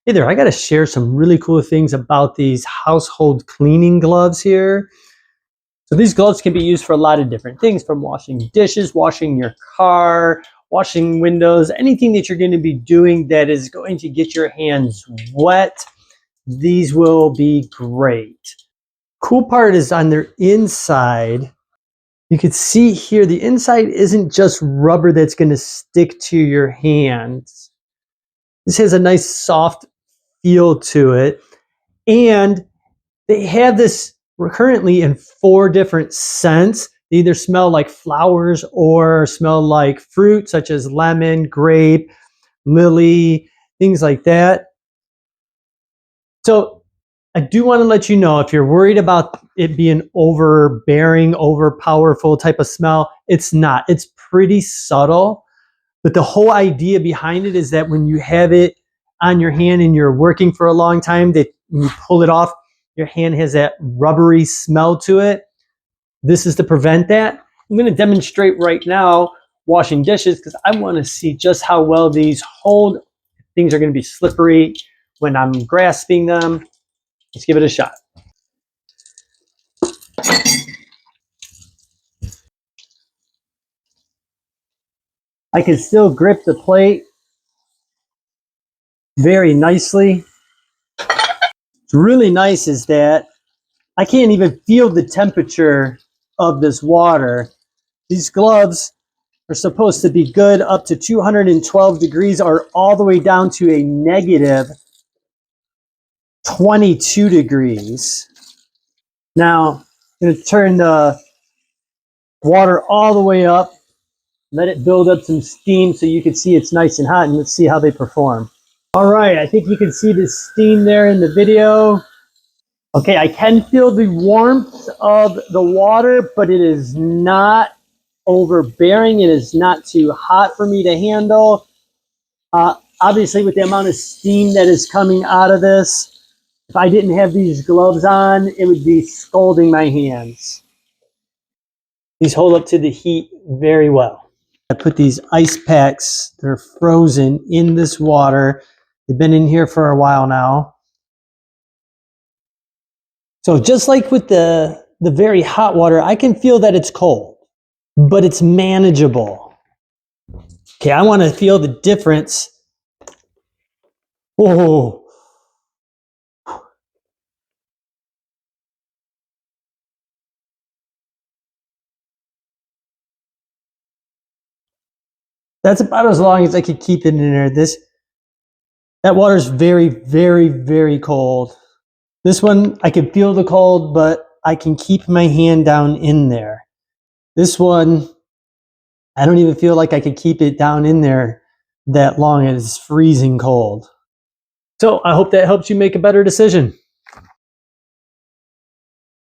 Hey there, I got to share some really cool things about these household cleaning gloves here. So these gloves can be used for a lot of different things, from washing dishes, washing your car, washing windows, anything that you're going to be doing that is going to get your hands wet. These will be great. Cool part is on their inside. You can see here, the inside isn't just rubber that's going to stick to your hands. This has a nice soft feel to it. And they have this currently in 4 different scents. They either smell like flowers or smell like fruit, such as lemon, grape, lily, things like that. So I do want to let you know, if you're worried about it being overbearing, overpowerful type of smell, it's not. It's pretty subtle. But the whole idea behind it is that when you have it on your hand and you're working for a long time, that when you pull it off, your hand has that rubbery smell to it. This is to prevent that. I'm going to demonstrate right now washing dishes because I want to see just how well these hold. Things are going to be slippery when I'm grasping them. Let's give it a shot. I can still grip the plate very nicely. What's really nice is that I can't even feel the temperature of this water. These gloves are supposed to be good up to 212 degrees or all the way down to a negative 22 degrees. Now, I'm going to turn the water all the way up, let it build up some steam so you can see it's nice and hot, and let's see how they perform. All right, I think you can see the steam there in the video. Okay, I can feel the warmth of the water, but it is not overbearing. It is not too hot for me to handle. Obviously, with the amount of steam that is coming out of this, if I didn't have these gloves on, it would be scalding my hands. These hold up to the heat very well. I put these ice packs, they're frozen in this water. They've been in here for a while now. So just like with the very hot water, I can feel that it's cold, but it's manageable. Okay, I want to feel the difference. Oh. That's about as long as I could keep it in there. That water is very, very, very cold. This one, I can feel the cold, but I can keep my hand down in there. This one, I don't even feel like I could keep it down in there that long. It is freezing cold. So I hope that helps you make a better decision.